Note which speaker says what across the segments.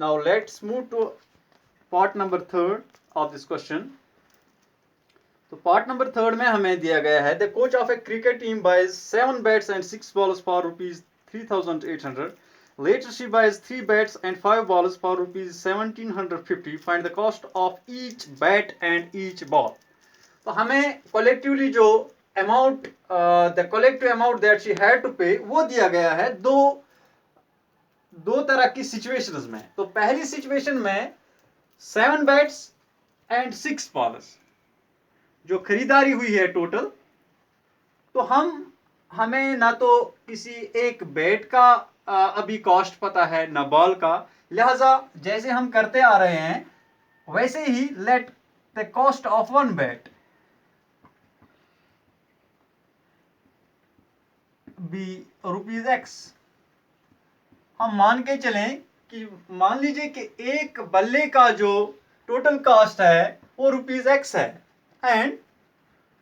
Speaker 1: Now let's move to part number third of this question. तो part number third में हमें दिया गया है the coach of a cricket team buys 7 bats and 6 balls for rupees 3800. Later she buys 3 bats and 5 balls for rupees 1750. Find the cost of each bat and each ball. तो हमें collectively जो amount the collective amount that she had to pay वो दिया गया है दो तरह की सिचुएशंस में. तो पहली सिचुएशन में 7 बैट्स एंड 6 बॉल्स जो खरीदारी हुई है टोटल, तो हमें ना तो किसी एक बैट का अभी कॉस्ट पता है ना बॉल का, लिहाजा जैसे हम करते आ रहे हैं वैसे ही let the cost of one bat B rupees X. हम मान के चलें कि मान लीजिए कि एक बल्ले का जो टोटल कॉस्ट है वो रुपीज एक्स है and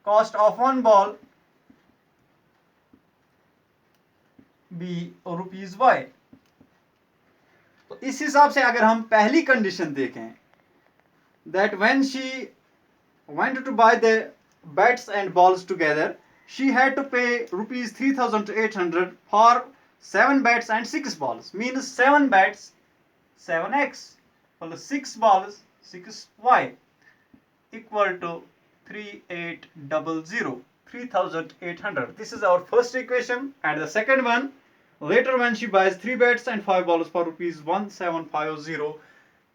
Speaker 1: cost of one ball B rupees Y. तो इस हिसाब से अगर हम पहली कंडीशन देखें that when she went to buy the bats and balls together, she had to pay rupees 3800 for 7 bats and 6 balls. Means 7 bats 7x plus 6 balls 6y equal to 3800. 3800. This is our first equation. And the second one, later when she buys 3 bats and 5 balls for rupees 1750,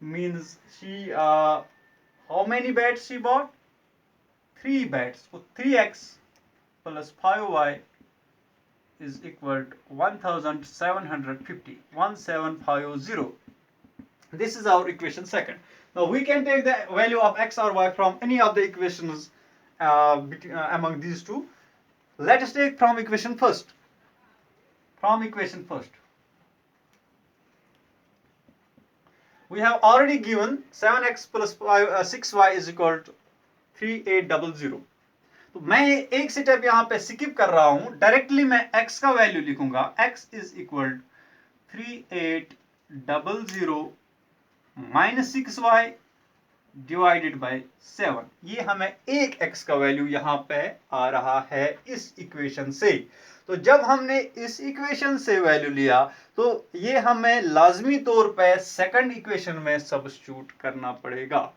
Speaker 1: means she how many bats she bought? 3 bats. So 3x plus 5y is equal to 1750. 1750. This is our equation second. Now we can take the value of x or y from any of the equations among these two. Let us take from equation first. From equation first, we have already given 7x plus 6y is equal to 3800. तो मैं एक step यहाँ पे skip कर रहा हूं, directly मैं x का वैल्यू लिखूंगा. x is equal 3800 minus 6y divided by 7. ये हमें एक x का वैल्यू यहाँ पे आ रहा है इस इक्वेशन से. तो जब हमने इस इक्वेशन से वैल्यू लिया तो ये हमें लाजमी तौर पे सेकंड इक्वेशन में सब्स्टिट्यूट करना पड़ेगा.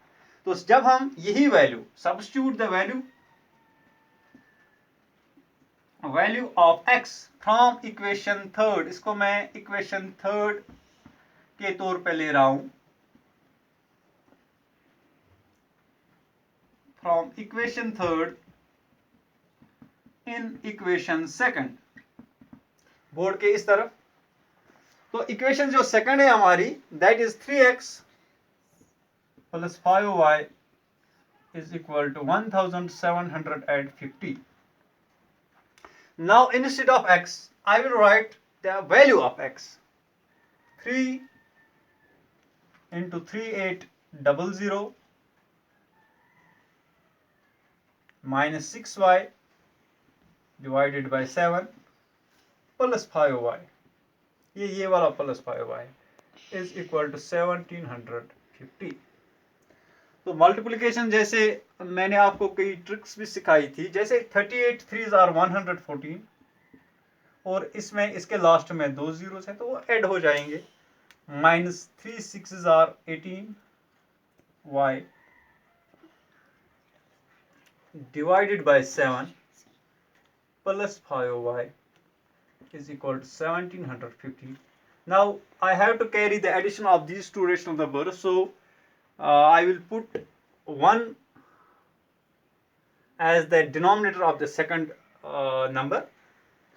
Speaker 1: तो जब हम यही value substitute the value of x from equation third, इसको मैं इक्वेशन थर्ड के तौर पे ले रहा हूं, from equation third in equation second, board के इस तरफ. तो इक्वेशन जो सेकंड है हमारी that is 3x plus 5y is equal to 1750. Now instead of x I will write the value of x. 3 into 3800 minus 6y divided by 7 plus 5y, ये वाला plus 5y is equal to 1750. तो multiplication जैसे मैंने आपको कई tricks भी सिखाई थी, जैसे 38 3s are 114 और इसमें इसके लास्ट में 2 zeros हैं तो वो ऐड हो जाएंगे. Minus 3 6s are 18y divided by 7 plus 5y is equal to 1750. Now I have to carry the addition of these two rational numbers, so I will put 1 as the denominator of the second number.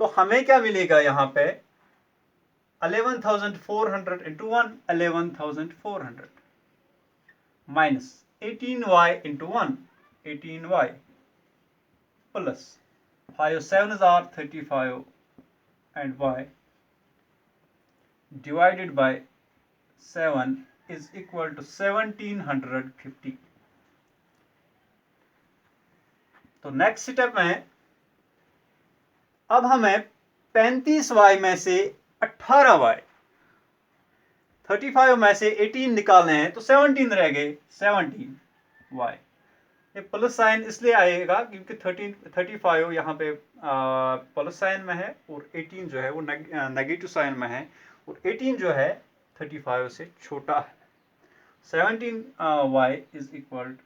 Speaker 1: तो हमें क्या मिलेगा यहाँ पे 11,400 into 1 11,400 minus 18y into 1 18y plus 5 7s are 35 and y divided by 7 is equal to 1750. तो next step में अब हमें 35y में से 18y 35 में से 18 निकालने हैं तो 17 रह गए, 17y। ये प्लस साइन इसलिए आएगा क्योंकि 35 यहाँ पे प्लस साइन में है और 18 जो है वो नेगेटिव साइन में है, और 18 जो है 35 से छोटा है। 17y इज इक्वल,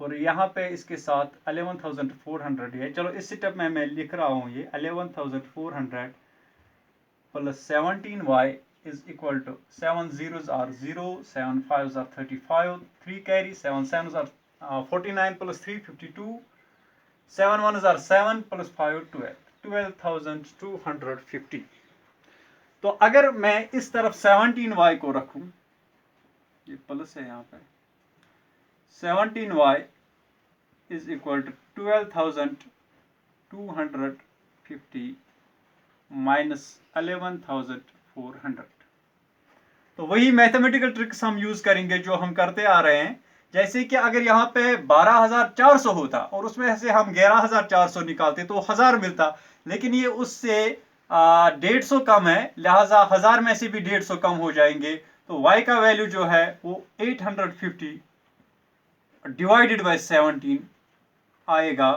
Speaker 1: और यहाँ पे इसके साथ 11,400 है। चलो इस स्टेप में मैं लिख रहा हूँ ये 11,400 plus 17y is equal to 7 zeros are 0, 7 5s are 35, 3 carry, 7 7s are 49 plus 3 52, 7 1s are 7 plus 5 12, 12,250। तो अगर मैं इस तरफ 17y को रखूं, ये प्लस है यहाँ पे, 17y is equal to 12,250 minus 11,400। तो वही मैथमेटिकल ट्रिक्स हम यूज करेंगे जो हम करते आ रहे हैं। जैसे कि अगर यहाँ पे 12,400 होता और उसमें से हम 11,400 निकालते तो 1000 मिलता, लेकिन ये उससे 150 कम है, लिहाजा 1000 में से भी 150 कम हो जाएंगे। तो y का वैल्यू जो है वो 850 डिवाइडेड बाय 17 आएगा।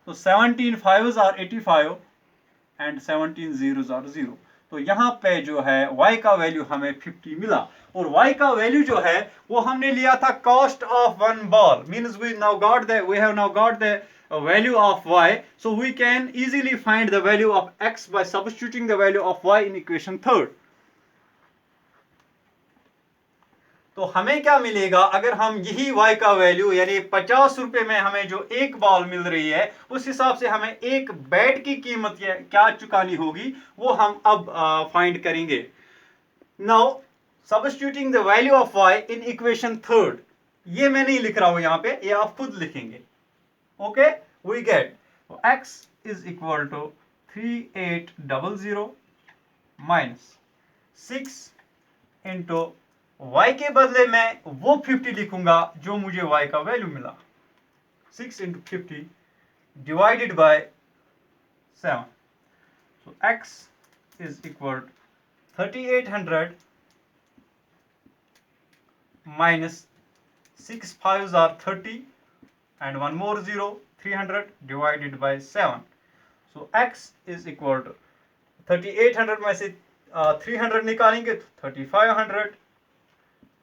Speaker 1: तो 17 5s are 85 and 17 zeros are 0। तो यहाँ पे जो है y का वैल्यू हमें 50 मिला, और y का वैल्यू जो है वो हमने लिया था cost of one ball, means we have now got the value of y, so we can easily find the value of x by substituting the value of y in equation third। तो हमें क्या मिलेगा अगर हम यही y का value यानी 50 रुपए में हमें जो एक बॉल मिल रही है उस हिसाब से हमें एक बैट की कीमत क्या चुकानी होगी वो हम अब फाइंड करेंगे। Now substituting the value of y in equation third, ये मैं नहीं लिख रहा हूं यहाँ पे, ये आप खुद लिखेंगे। Okay, we get x is equal to 3800 minus 6 into y के बदले मैं वो 50 लिखूंगा जो मुझे y का वैल्यू मिला, 6 into 50 divided by 7। So x is equal 3800 minus 6 5s are 30 and one more 0, 300 divided by 7। so x is equal to 3800 में से 300 निकालेंगे तो 3500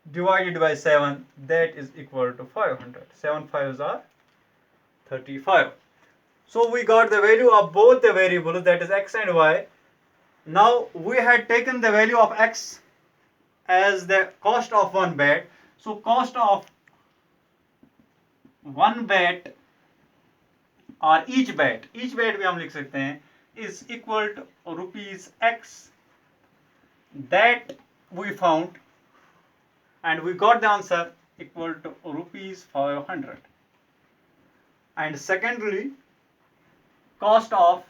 Speaker 1: divided by 7, that is equal to 500। 7 5s are 35। so we got the value of both the variables, that is x and y। now we had taken the value of x as the cost of one bet, so cost of one bet और each bet भी हम लिख सकते हैं is equal to rupees x that we found, and we got the answer equal to rupees 500। and secondly, cost of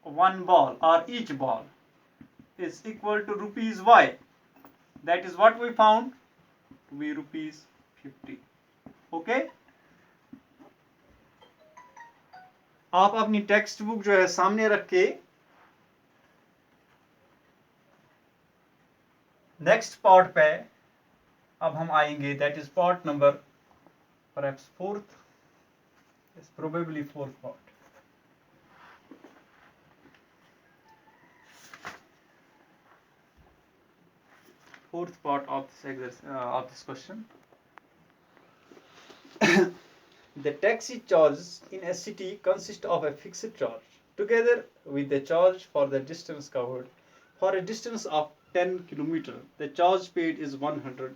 Speaker 1: one ball or each ball is equal to rupees y, that is what we found to be rupees 50। Okay, आप अपनी text book जो है सामने रख के next part पे अब हम आएंगे, that is part number perhaps fourth, is probably fourth part. Fourth part of this question। The taxi charges in a city consist of a fixed charge together with the charge for the distance covered। For a distance of 10 kilometer, the charge paid is 100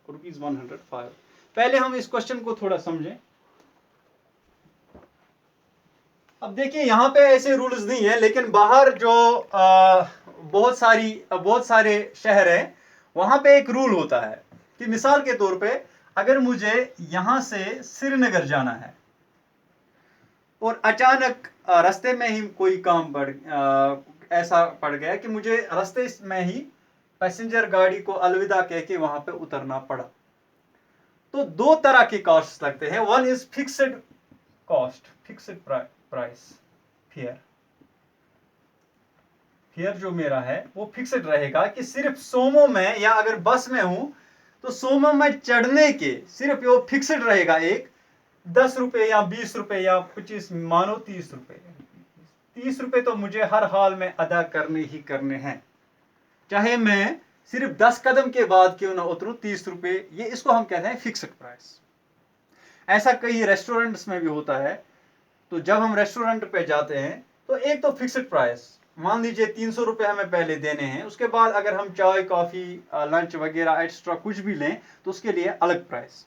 Speaker 1: rupees 105। पहले हम इस question को थोड़ा समझें। अब देखिए यहाँ पे ऐसे रूल्स नहीं है, लेकिन बाहर जो बहुत सारे शहर हैं वहां पे एक रूल होता है कि मिसाल के तौर पे अगर मुझे यहां से श्रीनगर जाना है और अचानक रास्ते में ही कोई काम ऐसा पड़ गया कि मुझे रास्ते में ही पैसेंजर गाड़ी को अलविदा कह के वहां पे उतरना पड़ा, तो दो तरह के कॉस्ट लगते हैं। One is fixed cost, fixed price fair, fair जो मेरा है वो फिक्स्ड रहेगा कि सिर्फ सोमो में या अगर बस में हूं तो सोमो में चढ़ने के सिर्फ वो फिक्स्ड रहेगा एक 10 रुपए या 20 रुपए या 25, मानो 30 रुपए। 30 रुपए तो मुझे हर हाल में अदा करने ही करने हैं, चाहे मैं सिर्फ 10 कदम के बाद क्यों ना उतरूं। 30 रुपए, ये इसको हम कहते हैं फिक्स्ड प्राइस। ऐसा कई रेस्टोरेंट्स में भी होता है। तो जब हम रेस्टोरेंट पे जाते हैं तो एक तो फिक्स्ड प्राइस, मान लीजिए 300 रुपए हमें पहले देने हैं, उसके बाद अगर हम चाय कॉफी लंच वगैरह एक्स्ट्रा कुछ भी लें तो उसके लिए अलग प्राइस।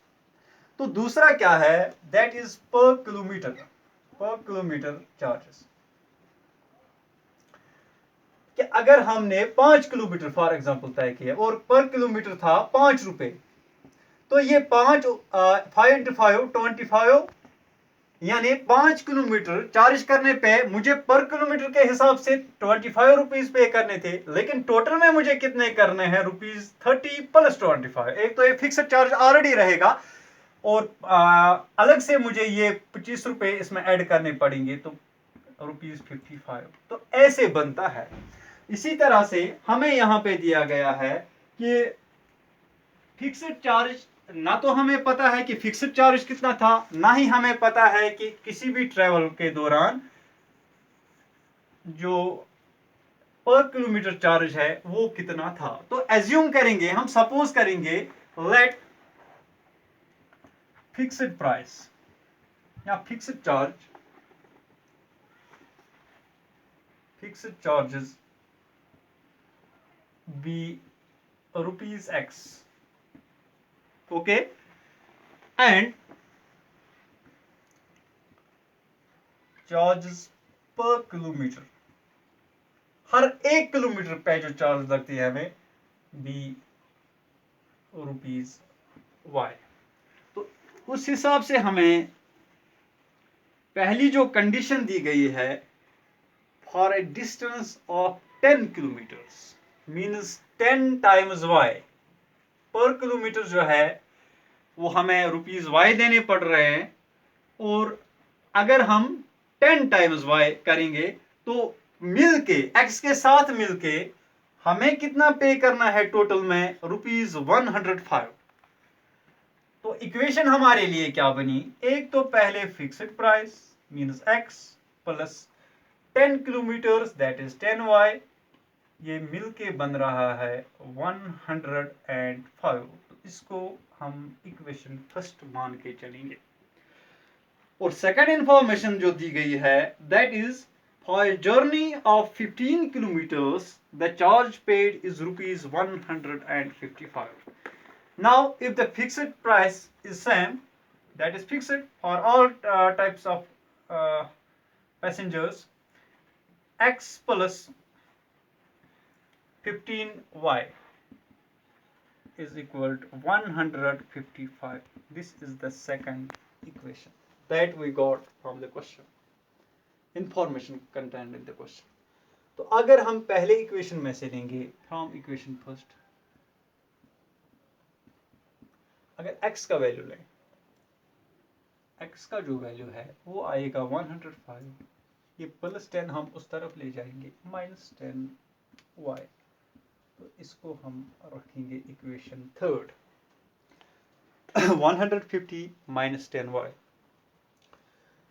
Speaker 1: तो दूसरा क्या है, दैट इज पर किलोमीटर चार्जेस। कि अगर हमने 5 किलोमीटर फॉर एग्जांपल तय किया और पर किलोमीटर था 5 रुपए, तो ये 5 5 × 5 25, यानी 5 किलोमीटर चार्ज करने पे मुझे पर किलोमीटर के हिसाब से 25 रुपीज पे करने थे, लेकिन टोटल में मुझे कितने करने हैं, ₹30 + 25। एक तो ये फिक्स्ड चार्ज ऑलरेडी रहेगा और अलग से मुझे ये 25 रुपए इसमें ऐड करने पड़ेंगे, तो ₹55। तो ऐसे बनता है। इसी तरह से हमें यहां पे दिया गया है कि फिक्स्ड चार्ज, ना तो हमें पता है कि फिक्स्ड चार्ज कितना था, ना ही हमें पता है कि किसी भी ट्रेवल के दौरान जो पर किलोमीटर चार्ज है वो कितना था। तो एज्यूम करेंगे, हम सपोज करेंगे, लेट फिक्स्ड प्राइस या fixed charges be ₹X, okay, and charges पर किलोमीटर, हर 1 किलोमीटर पे जो चार्ज लगती है हमें बी ₹Y। तो उस हिसाब से हमें पहली जो कंडीशन दी गई है, for a distance of 10 kilometres means 10 times Y, पर किलोमीटर जो है वो हमें ₹Y देने पड़ रहे हैं, और अगर हम 10 टाइम्स Y करेंगे तो मिलके x के साथ मिलके हमें कितना पे करना है टोटल में, ₹105। तो इक्वेशन हमारे लिए क्या बनी, एक तो पहले fixed price means x plus 10 kilometre that is 10y, ये मिलके बन रहा है 105। तो इसको हम इक्वेशन फर्स्ट मान के चलेंगे। और सेकंड इंफॉर्मेशन जो दी गई है, that is for a journey of 15 kilometres the charge paid is ₹155। Now, if the fixed price is same, that is fixed for all types of passengers, x plus 15y is equal to 155. This is the second equation that we got from the question. Information contained in the question. तो अगर हम पहले equation में से लेंगे from equation first, अगर x का value लें, x का जो वैल्यू है वो आएगा 105, ये प्लस 10 हम उस तरफ ले जाएंगे माइनस 10y, तो इसको हम रखेंगे इक्वेशन थर्ड 150 माइनस 10y।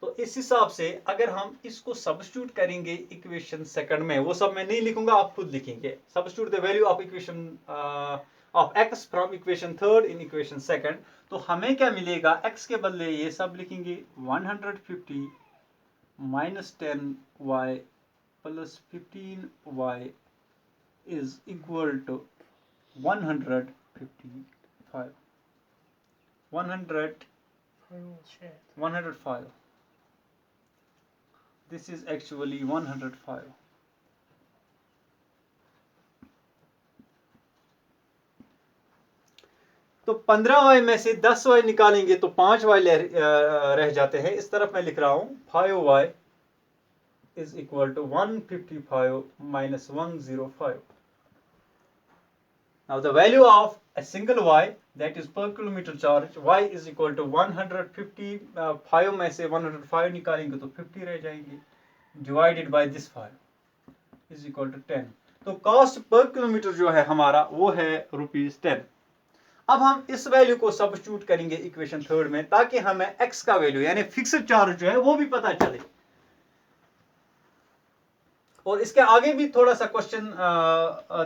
Speaker 1: तो इस हिसाब से अगर हम इसको सब्स्टिट्यूट करेंगे इक्वेशन सेकंड में, वो सब मैं नहीं लिखूंगा, आप खुद लिखेंगे, substitute the value of equation of x from equation third in equation second, तो हमें क्या मिलेगा, x के बदले ये सब लिखेंगे 150 minus 10y plus 15y is equal to 155 105। This is actually 105। तो 15y में से 10y निकालेंगे तो 5y रह जाते हैं। इस तरफ मैं लिख रहा हूं 5y is equal to 155 minus 105। Now the value of a single y, that is per kilometer charge, y is equal to 150। 5 में से 105 निकालेंगे तो 50 रह जाएंगे, divided by this 5। Is equal to 10। तो कॉस्ट पर किलोमीटर जो है हमारा वो है ₹10। अब हम इस वैल्यू को सब्स्टिट्यूट करेंगे इक्वेशन थर्ड में, ताकि हमें एक्स का वैल्यू यानी फिक्स्ड चार्ज जो है वो भी पता चले। और इसके आगे भी थोड़ा सा क्वेश्चन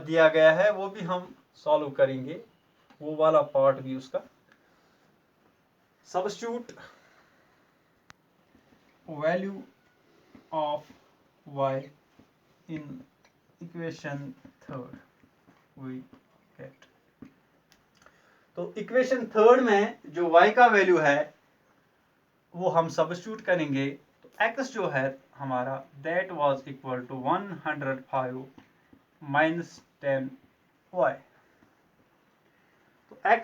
Speaker 1: दिया गया है, वो भी हम सॉल्व करेंगे, वो वाला पार्ट भी उसका। Substitute value of y in equation third we get. तो इक्वेशन थर्ड में जो y का वैल्यू है वो हम सब्स्टिट्यूट करेंगे। तो x जो है हमारा that was equal to 105 minus 10y। तो x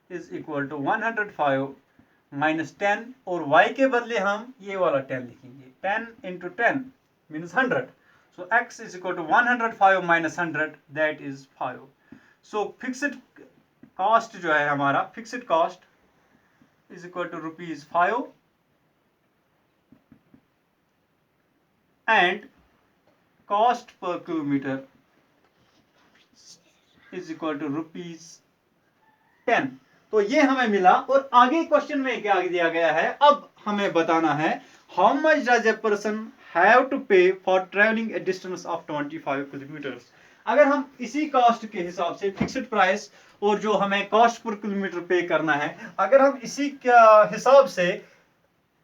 Speaker 1: is equal to 105 minus 10, और y के बदले हम ये वाला 10 लिखेंगे। 10 into 10 means 100। So x is equal to 105 minus 100, that is 5. So fixed cost जो है हमारा, fixed cost is equal to ₹5 and cost per kilometer is equal to ₹10। तो ये हमें मिला। और आगे क्वेश्चन में क्या दिया गया है, अब हमें बताना है how much does a person have to pay for traveling a distance of 25 kilometers। अगर हम इसी कॉस्ट के हिसाब से फिक्स्ड प्राइस और जो हमें कॉस्ट पर किलोमीटर पे करना है, अगर हम इसी हिसाब से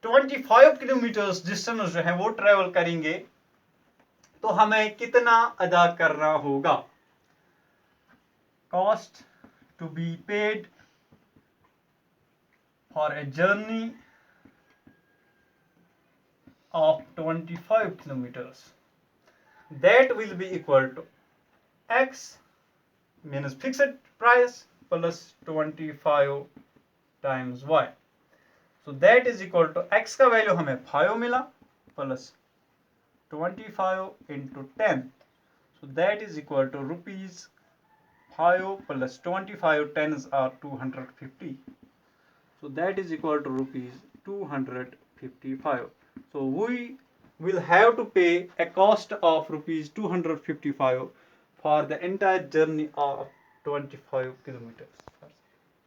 Speaker 1: 25 किलोमीटर डिस्टेंस जो है वो ट्रेवल करेंगे तो हमें कितना अदा करना होगा। Cost to be paid for a journey of 25 kilometers, that will be equal to x means fixed price plus 25 times y। so that is equal to x का वैल्यू हमें 5 मिला plus 25 into 10, so that is equal to ₹5 plus 25, 10s are 250, so that is equal to ₹255। so we will have to pay a cost of ₹255 for the entire journey of 25 kilometers।